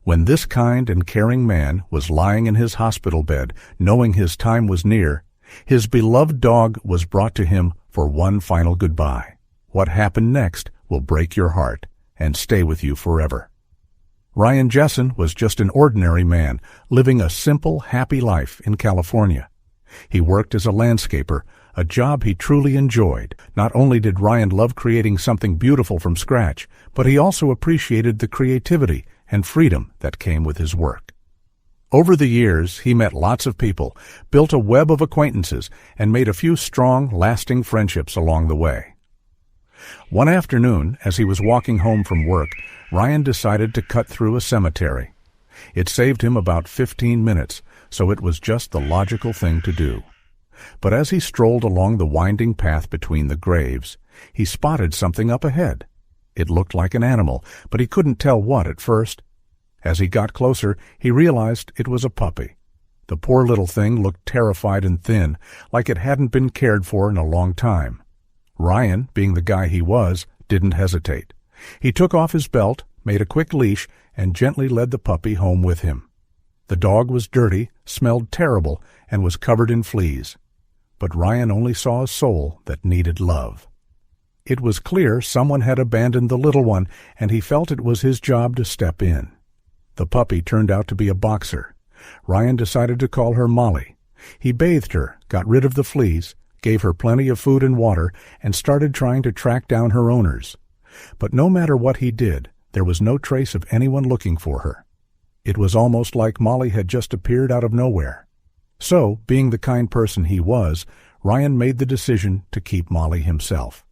When this kind and caring man was lying in his hospital bed, knowing his time was near, his beloved dog was brought to him for one final goodbye. What happened next will break your heart and stay with you forever. Ryan Jessen was just an ordinary man, living a simple, happy life in California. He worked as a landscaper, a job he truly enjoyed. Not only did Ryan love creating something beautiful from scratch, but he also appreciated the creativity and freedom that came with his work. Over the years, he met lots of people, built a web of acquaintances, and made a few strong, lasting friendships along the way. One afternoon, as he was walking home from work, Ryan decided to cut through a cemetery. It saved him about 15 minutes, so it was just the logical thing to do. But as he strolled along the winding path between the graves, he spotted something up ahead. It looked like an animal, but he couldn't tell what at first. As he got closer, he realized it was a puppy. The poor little thing looked terrified and thin, like it hadn't been cared for in a long time. Ryan, being the guy he was, didn't hesitate. He took off his belt, made a quick leash, and gently led the puppy home with him. The dog was dirty, smelled terrible, and was covered in fleas. But Ryan only saw a soul that needed love. It was clear someone had abandoned the little one, and he felt it was his job to step in. The puppy turned out to be a boxer. Ryan decided to call her Molly. He bathed her, got rid of the fleas, gave her plenty of food and water, and started trying to track down her owners. But no matter what he did, there was no trace of anyone looking for her. It was almost like Molly had just appeared out of nowhere. So, being the kind person he was, Ryan made the decision to keep Molly himself.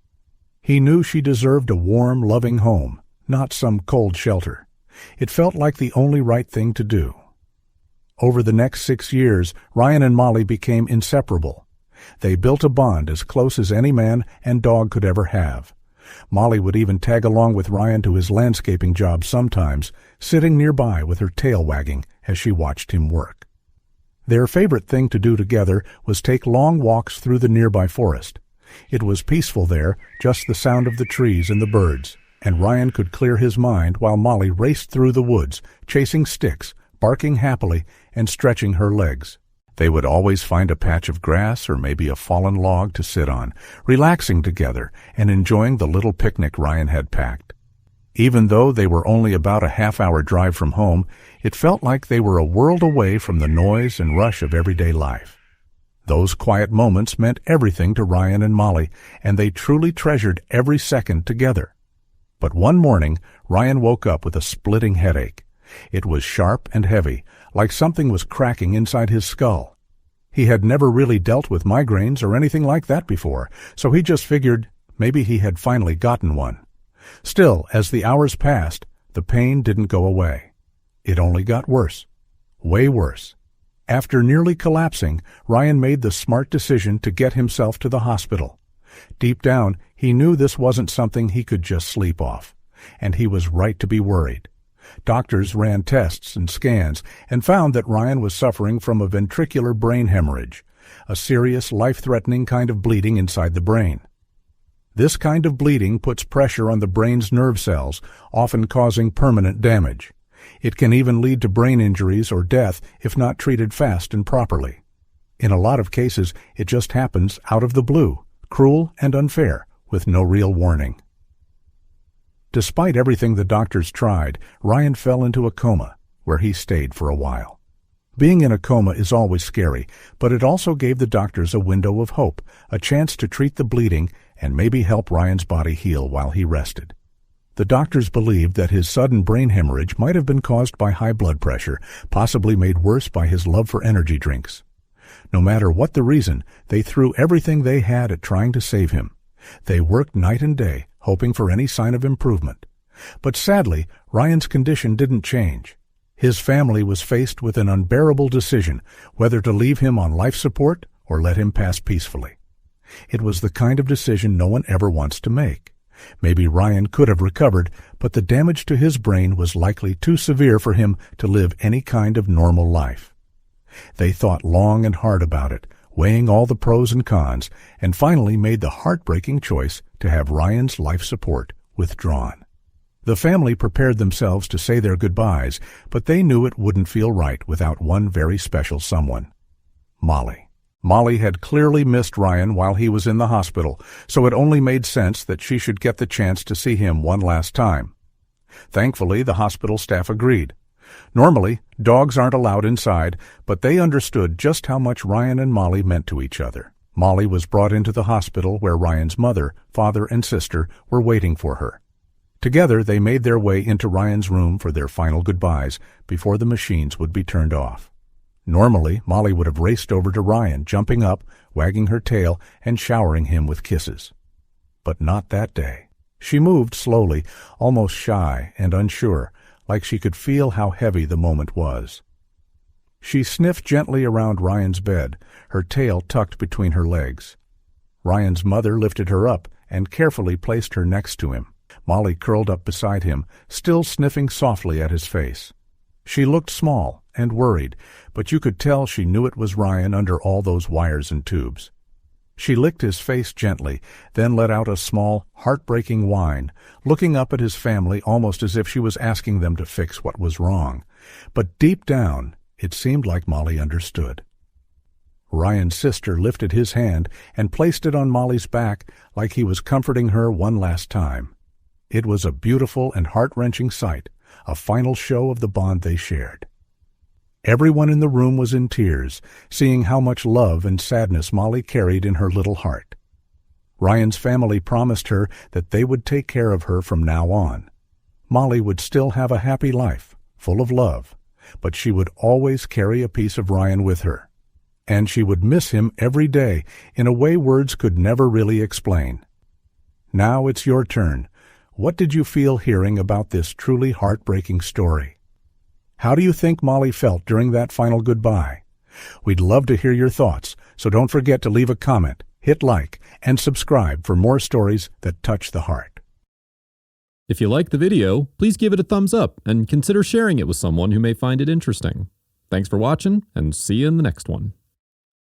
He knew she deserved a warm, loving home, not some cold shelter. It felt like the only right thing to do. Over the next 6 years, Ryan and Molly became inseparable. They built a bond as close as any man and dog could ever have. Molly would even tag along with Ryan to his landscaping job sometimes, sitting nearby with her tail wagging as she watched him work. Their favorite thing to do together was take long walks through the nearby forest. It was peaceful there, just the sound of the trees and the birds, and Ryan could clear his mind while Molly raced through the woods, chasing sticks, barking happily, and stretching her legs. They would always find a patch of grass or maybe a fallen log to sit on, relaxing together and enjoying the little picnic Ryan had packed. Even though they were only about a half-hour drive from home, it felt like they were a world away from the noise and rush of everyday life. Those quiet moments meant everything to Ryan and Molly, and they truly treasured every second together. But one morning, Ryan woke up with a splitting headache. It was sharp and heavy, like something was cracking inside his skull. He had never really dealt with migraines or anything like that before, so he just figured maybe he had finally gotten one. Still, as the hours passed, the pain didn't go away. It only got worse. Way worse. After nearly collapsing, Ryan made the smart decision to get himself to the hospital. Deep down, he knew this wasn't something he could just sleep off, and he was right to be worried. Doctors ran tests and scans and found that Ryan was suffering from a ventricular brain hemorrhage, a serious, life-threatening kind of bleeding inside the brain. This kind of bleeding puts pressure on the brain's nerve cells, often causing permanent damage. It can even lead to brain injuries or death if not treated fast and properly. In a lot of cases, it just happens out of the blue, cruel and unfair, with no real warning. Despite everything the doctors tried, Ryan fell into a coma, where he stayed for a while. Being in a coma is always scary, but it also gave the doctors a window of hope, a chance to treat the bleeding and maybe help Ryan's body heal while he rested. The doctors believed that his sudden brain hemorrhage might have been caused by high blood pressure, possibly made worse by his love for energy drinks. No matter what the reason, they threw everything they had at trying to save him. They worked night and day, hoping for any sign of improvement. But sadly, Ryan's condition didn't change. His family was faced with an unbearable decision, whether to leave him on life support or let him pass peacefully. It was the kind of decision no one ever wants to make. Maybe Ryan could have recovered, but the damage to his brain was likely too severe for him to live any kind of normal life. They thought long and hard about it, weighing all the pros and cons, and finally made the heartbreaking choice to have Ryan's life support withdrawn. The family prepared themselves to say their goodbyes, but they knew it wouldn't feel right without one very special someone: Molly. Molly had clearly missed Ryan while he was in the hospital, so it only made sense that she should get the chance to see him one last time. Thankfully, the hospital staff agreed. Normally, dogs aren't allowed inside, but they understood just how much Ryan and Molly meant to each other. Molly was brought into the hospital where Ryan's mother, father, and sister were waiting for her. Together, they made their way into Ryan's room for their final goodbyes before the machines would be turned off. Normally, Molly would have raced over to Ryan, jumping up, wagging her tail, and showering him with kisses. But not that day. She moved slowly, almost shy and unsure, like she could feel how heavy the moment was. She sniffed gently around Ryan's bed, her tail tucked between her legs. Ryan's mother lifted her up and carefully placed her next to him. Molly curled up beside him, still sniffing softly at his face. She looked small and worried, but you could tell she knew it was Ryan under all those wires and tubes. She licked his face gently, then let out a small, heartbreaking whine, looking up at his family almost as if she was asking them to fix what was wrong. But deep down, it seemed like Molly understood. Ryan's sister lifted his hand and placed it on Molly's back like he was comforting her one last time. It was a beautiful and heart-wrenching sight, a final show of the bond they shared. Everyone in the room was in tears, seeing how much love and sadness Molly carried in her little heart. Ryan's family promised her that they would take care of her from now on. Molly would still have a happy life, full of love, but she would always carry a piece of Ryan with her. And she would miss him every day in a way words could never really explain. Now it's your turn. What did you feel hearing about this truly heartbreaking story? How do you think Molly felt during that final goodbye? We'd love to hear your thoughts, so don't forget to leave a comment, hit like, and subscribe for more stories that touch the heart. If you liked the video, please give it a thumbs up and consider sharing it with someone who may find it interesting. Thanks for watching, and see you in the next one.